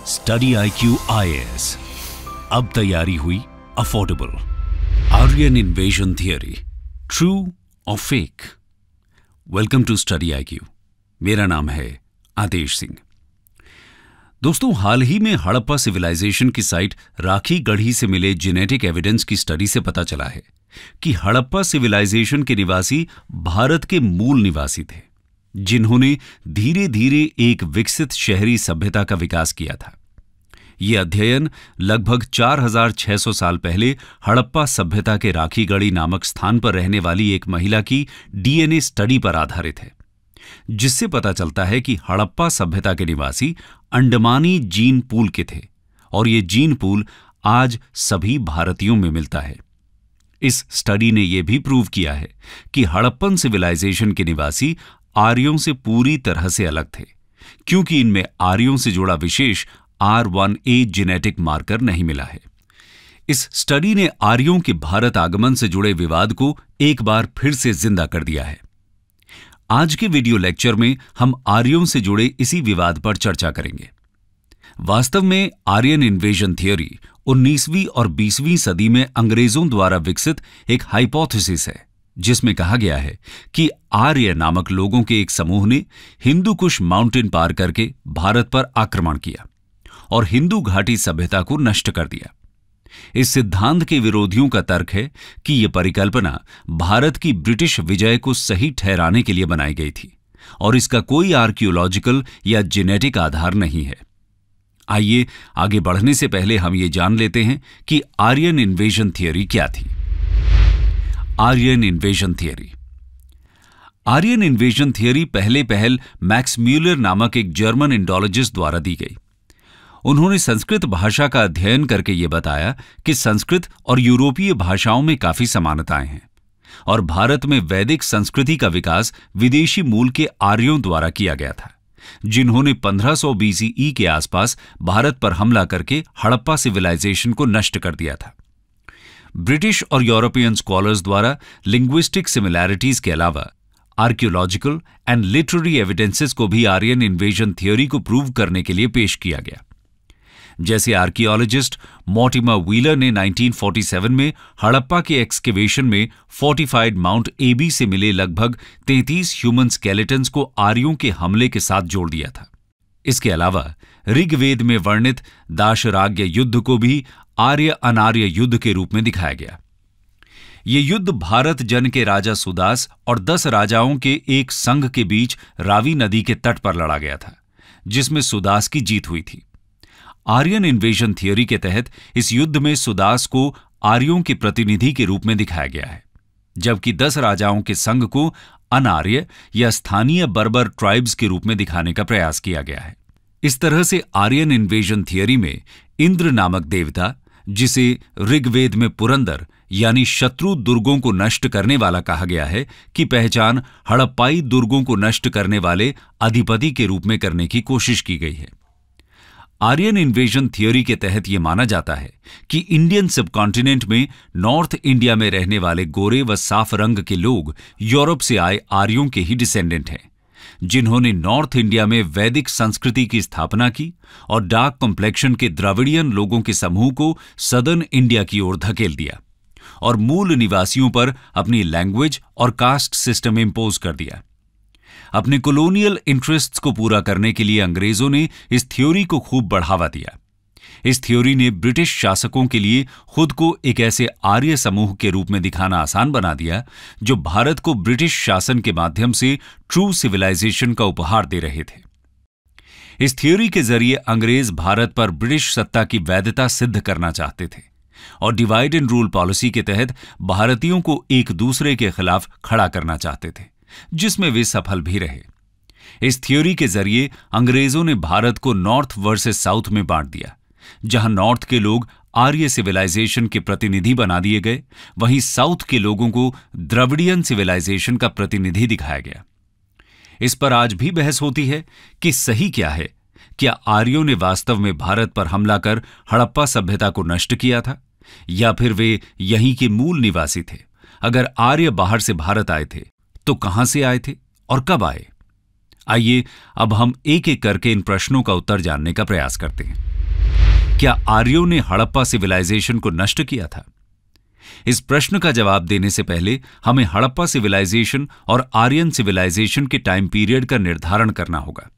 Study IQ IAS, अब तैयारी हुई affordable. Aryan invasion theory, true और fake? Welcome to study IQ। मेरा नाम है आदेश सिंह। दोस्तों, हाल ही में हड़प्पा सिविलाइजेशन की साइट राखी गढ़ी से मिले जेनेटिक एविडेंस की स्टडी से पता चला है कि हड़प्पा सिविलाइजेशन के निवासी भारत के मूल निवासी थे, जिन्होंने धीरे धीरे एक विकसित शहरी सभ्यता का विकास किया था। यह अध्ययन लगभग 4600 साल पहले हड़प्पा सभ्यता के राखीगढ़ी नामक स्थान पर रहने वाली एक महिला की DNA स्टडी पर आधारित है, जिससे पता चलता है कि हड़प्पा सभ्यता के निवासी अंडमानी जीन पूल के थे और ये जीन पूल आज सभी भारतीयों में मिलता है। इस स्टडी ने यह भी प्रूव किया है कि हड़प्पन सिविलाइजेशन के निवासी आर्यों से पूरी तरह से अलग थे, क्योंकि इनमें आर्यों से जुड़ा विशेष R1A जेनेटिक मार्कर नहीं मिला है। इस स्टडी ने आर्यों के भारत आगमन से जुड़े विवाद को एक बार फिर से जिंदा कर दिया है। आज के वीडियो लेक्चर में हम आर्यों से जुड़े इसी विवाद पर चर्चा करेंगे। वास्तव में आर्यन इन्वेजन थियरी 19वीं और 20वीं सदी में अंग्रेजों द्वारा विकसित एक हाइपोथेसिस है, जिसमें कहा गया है कि आर्य नामक लोगों के एक समूह ने हिंदू कुश माउंटेन पार करके भारत पर आक्रमण किया और हिंदू घाटी सभ्यता को नष्ट कर दिया। इस सिद्धांत के विरोधियों का तर्क है कि यह परिकल्पना भारत की ब्रिटिश विजय को सही ठहराने के लिए बनाई गई थी और इसका कोई आर्कियोलॉजिकल या जेनेटिक आधार नहीं है। आइए आगे बढ़ने से पहले हम ये जान लेते हैं कि आर्यन इन्वेजन थियरी क्या थी। Aryan invasion theory. Aryan invasion theory पहल मैक्स म्यूलर नामक एक जर्मन इंडोलॉजिस्ट द्वारा दी गई। उन्होंने संस्कृत भाषा का अध्ययन करके यह बताया कि संस्कृत और यूरोपीय भाषाओं में काफी समानताएं हैं और भारत में वैदिक संस्कृति का विकास विदेशी मूल के आर्यों द्वारा किया गया था, जिन्होंने 1500 BCE के आसपास भारत पर हमला करके हड़प्पा सिविलाइजेशन को नष्ट कर दिया था। ब्रिटिश और यूरोपियन स्कॉलर्स द्वारा लिंग्विस्टिक सिमिलैरिटीज के अलावा आर्कियोलॉजिकल एंड लिटरेरी एविडेंसेस को भी आर्यन इन्वेजन थियरी को प्रूव करने के लिए पेश किया गया। जैसे आर्कियोलॉजिस्ट मॉर्टिमर व्हीलर ने 1947 में हड़प्पा के एक्सकेवेशन में फोर्टिफाइड माउंट एबी से मिले लगभग 33 ह्यूमन स्केलेटन्स को आर्यों के हमले के साथ जोड़ दिया था। इसके अलावा ऋग्वेद में वर्णित दाशराग्य युद्ध को भी आर्य अनार्य युद्ध के रूप में दिखाया गया। ये युद्ध भारत जन के राजा सुदास और 10 राजाओं के एक संघ के बीच रावी नदी के तट पर लड़ा गया था, जिसमें सुदास की जीत हुई थी। आर्यन इन्वेजन थियरी के तहत इस युद्ध में सुदास को आर्यों के प्रतिनिधि के रूप में दिखाया गया है, जबकि 10 राजाओं के संघ को अनार्य या स्थानीय बर्बर ट्राइब्स के रूप में दिखाने का प्रयास किया गया है। इस तरह से आर्यन इन्वेजन थियरी में इंद्र नामक देवता, जिसे ऋग्वेद में पुरंदर यानी शत्रु दुर्गों को नष्ट करने वाला कहा गया है, की पहचान हड़प्पाई दुर्गों को नष्ट करने वाले अधिपति के रूप में करने की कोशिश की गई है। आर्यन इन्वेजन थियरी के तहत यह माना जाता है कि इंडियन सबकॉन्टिनेंट में नॉर्थ इंडिया में रहने वाले गोरे व साफ रंग के लोग यूरोप से आए आर्यों के ही डिसेंडेंट हैं, जिन्होंने नॉर्थ इंडिया में वैदिक संस्कृति की स्थापना की और डार्क कॉम्प्लेक्शन के द्रविडियन लोगों के समूह को सदर्न इंडिया की ओर धकेल दिया और मूल निवासियों पर अपनी लैंग्वेज और कास्ट सिस्टम इंपोज कर दिया। अपने कॉलोनियल इंटरेस्ट्स को पूरा करने के लिए अंग्रेजों ने इस थ्योरी को खूब बढ़ावा दिया। इस थ्योरी ने ब्रिटिश शासकों के लिए खुद को एक ऐसे आर्य समूह के रूप में दिखाना आसान बना दिया, जो भारत को ब्रिटिश शासन के माध्यम से ट्रू सिविलाइजेशन का उपहार दे रहे थे। इस थ्योरी के जरिए अंग्रेज भारत पर ब्रिटिश सत्ता की वैधता सिद्ध करना चाहते थे और डिवाइड एंड रूल पॉलिसी के तहत भारतीयों को एक दूसरे के खिलाफ खड़ा करना चाहते थे, जिसमें वे सफल भी रहे। इस थ्योरी के जरिए अंग्रेजों ने भारत को नॉर्थ वर्सेस साउथ में बांट दिया। जहां नॉर्थ के लोग आर्य सिविलाइजेशन के प्रतिनिधि बना दिए गए, वहीं साउथ के लोगों को द्रविडियन सिविलाइजेशन का प्रतिनिधि दिखाया गया। इस पर आज भी बहस होती है कि सही क्या है। क्या आर्यों ने वास्तव में भारत पर हमला कर हड़प्पा सभ्यता को नष्ट किया था, या फिर वे यहीं के मूल निवासी थे? अगर आर्य बाहर से भारत आए थे तो कहां से आए थे और कब आए? आइए अब हम एक एक करके इन प्रश्नों का उत्तर जानने का प्रयास करते हैं। क्या आर्यों ने हड़प्पा सिविलाइजेशन को नष्ट किया था? इस प्रश्न का जवाब देने से पहले हमें हड़प्पा सिविलाइजेशन और आर्यन सिविलाइजेशन के टाइम पीरियड का निर्धारण करना होगा।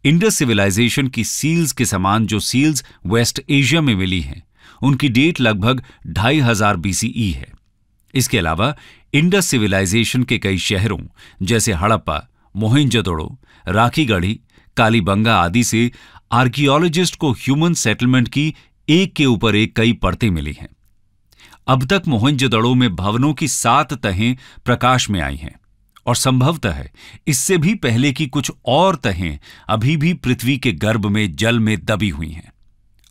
इंडस सिविलाइजेशन की सील्स के समान जो सील्स वेस्ट एशिया में मिली हैं, उनकी डेट लगभग 2500 BCE है। इसके अलावा इंडस सिविलाइजेशन के कई शहरों जैसे हड़प्पा, मोहेंजोदड़ो, राखीगढ़ी, कालीबंगा आदि से आर्कियोलॉजिस्ट को ह्यूमन सेटलमेंट की एक के ऊपर एक कई परतें मिली हैं। अब तक मोहेंजोदड़ो में भवनों की 7 तहें प्रकाश में आई हैं और संभवतः इससे भी पहले की कुछ और तहें अभी भी पृथ्वी के गर्भ में जल में दबी हुई हैं।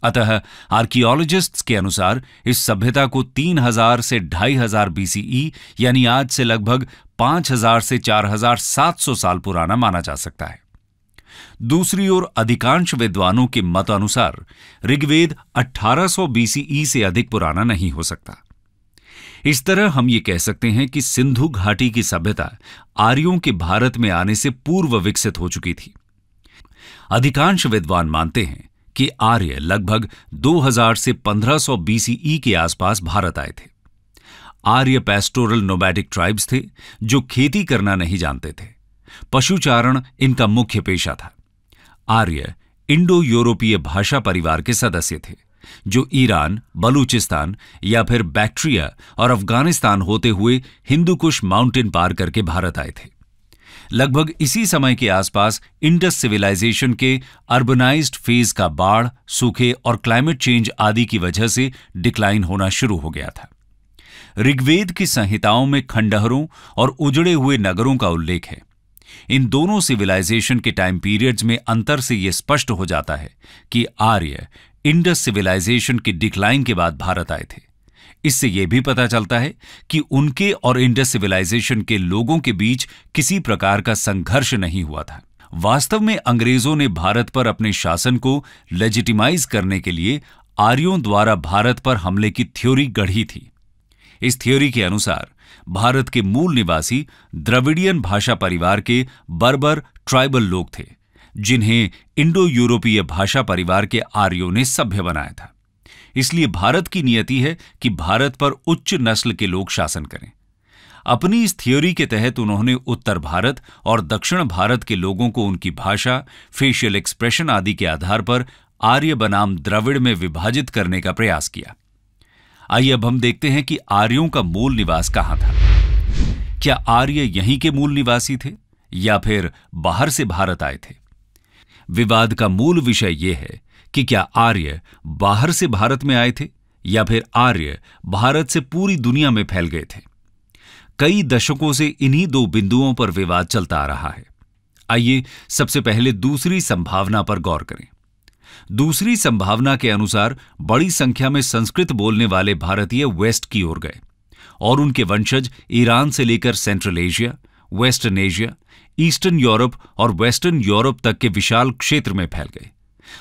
अतः आर्कियोलॉजिस्ट्स के अनुसार इस सभ्यता को 3000 से 2500 BCE यानी आज से लगभग 5000 से 4700 साल पुराना माना जा सकता है। दूसरी ओर अधिकांश विद्वानों के मत अनुसार ऋग्वेद 1800 BCE से अधिक पुराना नहीं हो सकता। इस तरह हम ये कह सकते हैं कि सिंधु घाटी की सभ्यता आर्यों के भारत में आने से पूर्व विकसित हो चुकी थी। अधिकांश विद्वान मानते हैं कि आर्य लगभग 2000 से 1500 BCE के आसपास भारत आए थे। आर्य पैस्टोरल नोमैडिक ट्राइब्स थे जो खेती करना नहीं जानते थे। पशुचारण इनका मुख्य पेशा था। आर्य इंडो यूरोपीय भाषा परिवार के सदस्य थे जो ईरान, बलूचिस्तान या फिर बैक्ट्रिया और अफगानिस्तान होते हुए हिंदू कुश माउंटेन पार करके भारत आए थे। लगभग इसी समय के आसपास इंडस सिविलाइजेशन के अर्बनाइज्ड फेज का बाढ़, सूखे और क्लाइमेट चेंज आदि की वजह से डिक्लाइन होना शुरू हो गया था। ऋग्वेद की संहिताओं में खंडहरों और उजड़े हुए नगरों का उल्लेख है। इन दोनों सिविलाइजेशन के टाइम पीरियड्स में अंतर से यह स्पष्ट हो जाता है कि आर्य इंडस सिविलाइजेशन के डिक्लाइन के बाद भारत आए थे। इससे यह भी पता चलता है कि उनके और इंडस सिविलाइजेशन के लोगों के बीच किसी प्रकार का संघर्ष नहीं हुआ था। वास्तव में अंग्रेजों ने भारत पर अपने शासन को लेजिटिमाइज करने के लिए आर्यों द्वारा भारत पर हमले की थ्योरी गढ़ी थी। इस थ्योरी के अनुसार भारत के मूल निवासी द्रविडियन भाषा परिवार के बर्बर ट्राइबल लोग थे, जिन्हें इंडो यूरोपीय भाषा परिवार के आर्यों ने सभ्य बनाया था। इसलिए भारत की नियति है कि भारत पर उच्च नस्ल के लोग शासन करें। अपनी इस थ्योरी के तहत उन्होंने उत्तर भारत और दक्षिण भारत के लोगों को उनकी भाषा, फेशियल एक्सप्रेशन आदि के आधार पर आर्य बनाम द्रविड़ में विभाजित करने का प्रयास किया। आइए अब हम देखते हैं कि आर्यों का मूल निवास कहां था। क्या आर्य यहीं के मूल निवासी थे या फिर बाहर से भारत आए थे? विवाद का मूल विषय यह है कि क्या आर्य बाहर से भारत में आए थे या फिर आर्य भारत से पूरी दुनिया में फैल गए थे। कई दशकों से इन्हीं दो बिंदुओं पर विवाद चलता आ रहा है। आइए सबसे पहले दूसरी संभावना पर गौर करें। दूसरी संभावना के अनुसार बड़ी संख्या में संस्कृत बोलने वाले भारतीय वेस्ट की ओर गए और उनके वंशज ईरान से लेकर central Asia, western Asia, eastern Europe और वेस्टर्न यूरोप तक के विशाल क्षेत्र में फैल गए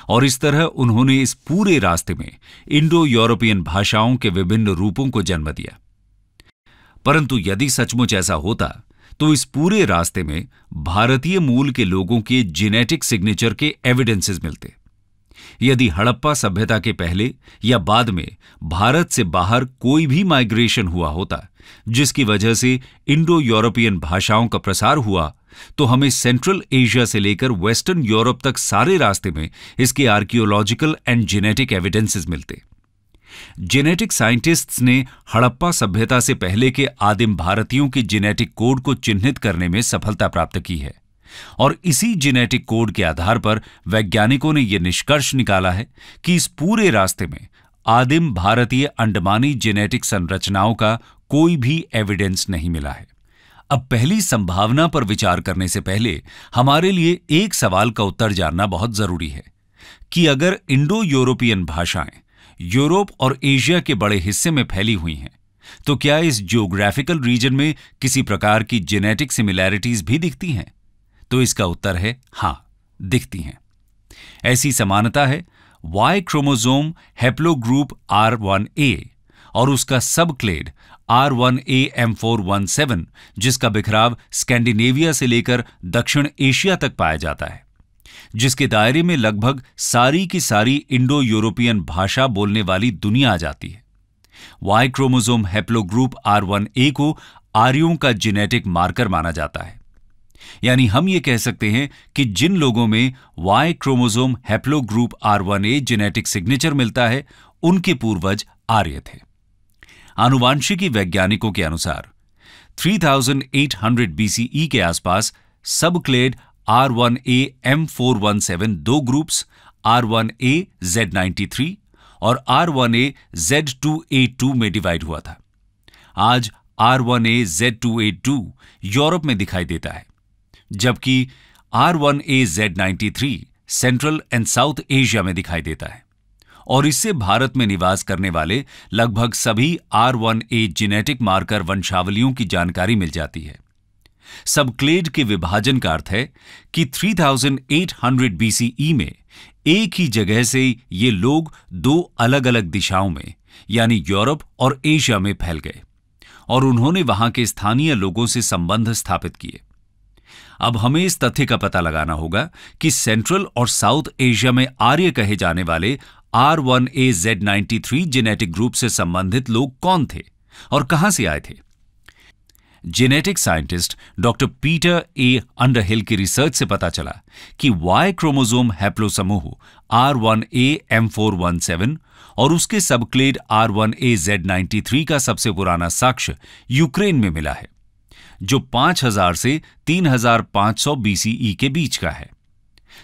और इस तरह उन्होंने इस पूरे रास्ते में इंडो यूरोपियन भाषाओं के विभिन्न रूपों को जन्म दिया। परंतु यदि सचमुच ऐसा होता तो इस पूरे रास्ते में भारतीय मूल के लोगों के जेनेटिक सिग्नेचर के एविडेंसेस मिलते। यदि हड़प्पा सभ्यता के पहले या बाद में भारत से बाहर कोई भी माइग्रेशन हुआ होता जिसकी वजह से इंडो यूरोपियन भाषाओं का प्रसार हुआ, तो हमें सेंट्रल एशिया से लेकर वेस्टर्न यूरोप तक सारे रास्ते में इसके आर्कियोलॉजिकल एंड जेनेटिक एविडेंसेस मिलते। जेनेटिक साइंटिस्ट्स ने हड़प्पा सभ्यता से पहले के आदिम भारतीयों के जेनेटिक कोड को चिन्हित करने में सफलता प्राप्त की है और इसी जेनेटिक कोड के आधार पर वैज्ञानिकों ने यह निष्कर्ष निकाला है कि इस पूरे रास्ते में आदिम भारतीय अंडमानी जेनेटिक संरचनाओं का कोई भी एविडेंस नहीं मिला है। अब पहली संभावना पर विचार करने से पहले हमारे लिए एक सवाल का उत्तर जानना बहुत जरूरी है कि अगर इंडो यूरोपियन भाषाएं यूरोप और एशिया के बड़े हिस्से में फैली हुई हैं, तो क्या इस जियोग्राफिकल रीजन में किसी प्रकार की जेनेटिक सिमिलैरिटीज भी दिखती हैं? तो इसका उत्तर है हां, दिखती हैं। ऐसी समानता है Y क्रोमोसोम हैप्लोग्रुप R1A और उसका सबक्लेड R1A-M417 जिसका बिखराव स्कैंडिनेविया से लेकर दक्षिण एशिया तक पाया जाता है। जिसके दायरे में लगभग सारी की सारी इंडो यूरोपियन भाषा बोलने वाली दुनिया आ जाती है। वाई क्रोमोसोम हैप्लोग्रुप R1a को आर्यों का जेनेटिक मार्कर माना जाता है। यानी हम ये कह सकते हैं कि जिन लोगों में Y chromosome haplogroup R1a genetic signature मिलता है, उनके पूर्वज आर्य थे। आनुवांशिकी वैज्ञानिकों के अनुसार 3800 BCE के आसपास सबक्लेड R1a M417 दो ग्रुप्स R1a Z93 और R1a Z282 में डिवाइड हुआ था। आज R1a Z282 यूरोप में दिखाई देता है, जबकि R1a Z93 central and south Asia में दिखाई देता है, और इससे भारत में निवास करने वाले लगभग सभी R1a जेनेटिक मार्कर वंशावलियों की जानकारी मिल जाती है। सबक्लेड के विभाजन का अर्थ है कि 3800 BCE में एक ही जगह से ये लोग दो अलग अलग दिशाओं में यानी यूरोप और एशिया में फैल गए और उन्होंने वहां के स्थानीय लोगों से संबंध स्थापित किए। अब हमें इस तथ्य का पता लगाना होगा कि सेंट्रल और साउथ एशिया में आर्य कहे जाने वाले R1a Z93 जेनेटिक ग्रुप से संबंधित लोग कौन थे और कहां से आए थे। जेनेटिक साइंटिस्ट डॉक्टर पीटर ए अंडरहिल की रिसर्च से पता चला कि वाई क्रोमोसोम हैप्लोसमूह R1a M417 और उसके सबक्लेड R1a Z93 का सबसे पुराना साक्ष्य यूक्रेन में मिला है, जो 5000 से 3500 BCE के बीच का है।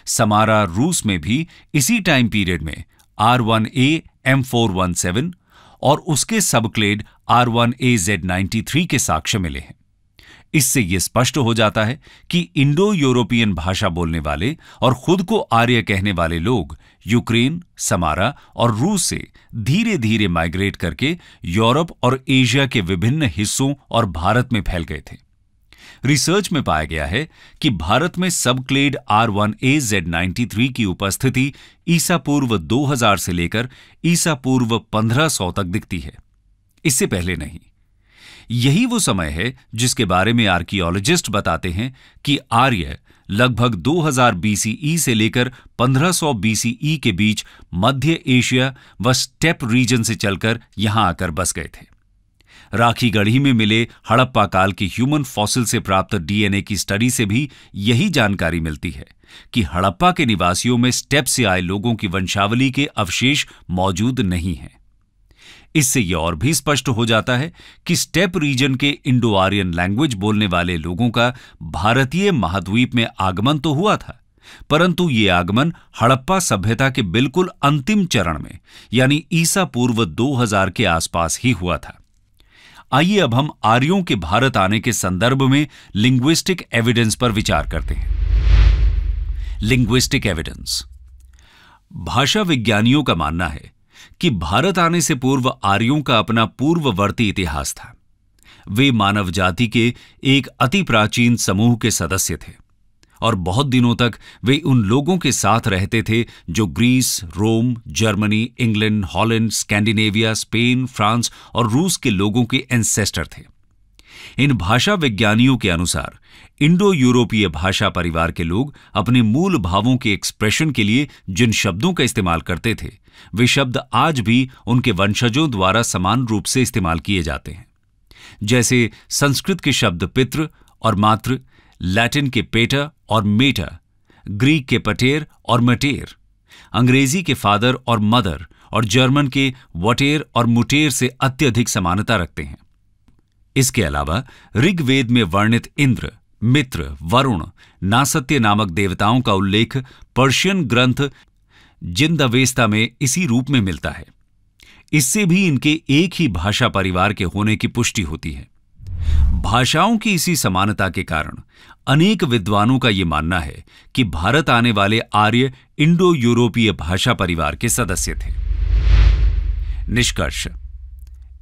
समारा रूस में भी इसी टाइम पीरियड में R1a M417 और उसके सबक्लेड R1a Z93 के साक्ष्य मिले हैं। इससे यह स्पष्ट हो जाता है कि इंडो यूरोपियन भाषा बोलने वाले और खुद को आर्य कहने वाले लोग यूक्रेन, समारा और रूस से धीरे धीरे माइग्रेट करके यूरोप और एशिया के विभिन्न हिस्सों और भारत में फैल गए थे। रिसर्च में पाया गया है कि भारत में सबक्लेड R1a Z93 की उपस्थिति ईसा पूर्व 2000 से लेकर ईसा पूर्व 1500 तक दिखती है, इससे पहले नहीं। यही वो समय है जिसके बारे में आर्कियोलॉजिस्ट बताते हैं कि आर्य लगभग 2000 BCE से लेकर 1500 BCE के बीच मध्य एशिया व स्टेप रीजन से चलकर यहां आकर बस गए थे। राखी गढ़ी में मिले हड़प्पा काल के ह्यूमन फॉसिल से प्राप्त DNA की स्टडी से भी यही जानकारी मिलती है कि हड़प्पा के निवासियों में स्टेप से आए लोगों की वंशावली के अवशेष मौजूद नहीं हैं। इससे यह और भी स्पष्ट हो जाता है कि स्टेप रीजन के इंडो आर्यन लैंग्वेज बोलने वाले लोगों का भारतीय महाद्वीप में आगमन तो हुआ था, परंतु ये आगमन हड़प्पा सभ्यता के बिल्कुल अंतिम चरण में यानी ईसा पूर्व 2000 के आसपास ही हुआ था। आइए अब हम आर्यों के भारत आने के संदर्भ में लिंग्विस्टिक एविडेंस पर विचार करते हैं। Linguistic evidence. भाषा विज्ञानियों का मानना है कि भारत आने से पूर्व आर्यों का अपना पूर्ववर्ती इतिहास था। वे मानव जाति के एक अति प्राचीन समूह के सदस्य थे और बहुत दिनों तक वे उन लोगों के साथ रहते थे जो Greece, Rome, Germany, England, Holland, Scandinavia, Spain, France और रूस के लोगों के एंसेस्टर थे। इन भाषा विज्ञानियों के अनुसार इंडो यूरोपीय भाषा परिवार के लोग अपने मूल भावों के एक्सप्रेशन के लिए जिन शब्दों का इस्तेमाल करते थे, वे शब्द आज भी उनके वंशजों द्वारा समान रूप से इस्तेमाल किए जाते हैं। जैसे संस्कृत के शब्द पितृ और मातृ, लैटिन के पेटर और मेटर, ग्रीक के पटेर और मटेर, अंग्रेजी के फादर और मदर और जर्मन के वटेर और मुटेर से अत्यधिक समानता रखते हैं। इसके अलावा ऋग्वेद में वर्णित इंद्र, मित्र, वरुण, नासत्य नामक देवताओं का उल्लेख पर्शियन ग्रंथ जिंदवेस्ता में इसी रूप में मिलता है। इससे भी इनके एक ही भाषा परिवार के होने की पुष्टि होती है। भाषाओं की इसी समानता के कारण अनेक विद्वानों का यह मानना है कि भारत आने वाले आर्य इंडो यूरोपीय भाषा परिवार के सदस्य थे। निष्कर्ष।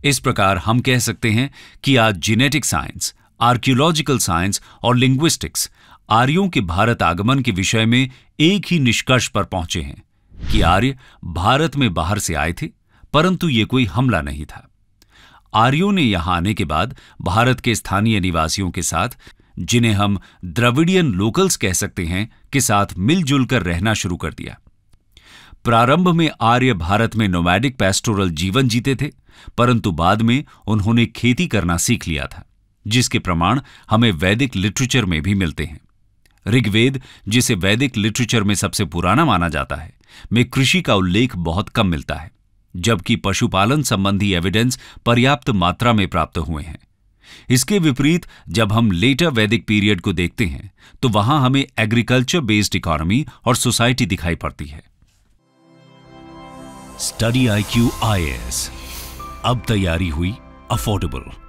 इस प्रकार हम कह सकते हैं कि आज जेनेटिक साइंस, आर्कियोलॉजिकल साइंस और लिंग्विस्टिक्स आर्यों के भारत आगमन के विषय में एक ही निष्कर्ष पर पहुंचे हैं कि आर्य भारत में बाहर से आए थे, परंतु यह कोई हमला नहीं था। आर्यों ने यहां आने के बाद भारत के स्थानीय निवासियों के साथ जिन्हें हम द्रविडियन लोकल्स कह सकते हैं, के साथ मिलजुल कर रहना शुरू कर दिया। प्रारंभ में आर्य भारत में नोमैडिक पैस्टोरल जीवन जीते थे, परंतु बाद में उन्होंने खेती करना सीख लिया था, जिसके प्रमाण हमें वैदिक लिटरेचर में भी मिलते हैं। ऋग्वेद, जिसे वैदिक लिटरेचर में सबसे पुराना माना जाता है, में कृषि का उल्लेख बहुत कम मिलता है, जबकि पशुपालन संबंधी एविडेंस पर्याप्त मात्रा में प्राप्त हुए हैं। इसके विपरीत जब हम लेटर वैदिक पीरियड को देखते हैं तो वहां हमें एग्रीकल्चर बेस्ड इकोनॉमी और सोसाइटी दिखाई पड़ती है। स्टडी IQ IAS, अब तैयारी हुई अफोर्डेबल।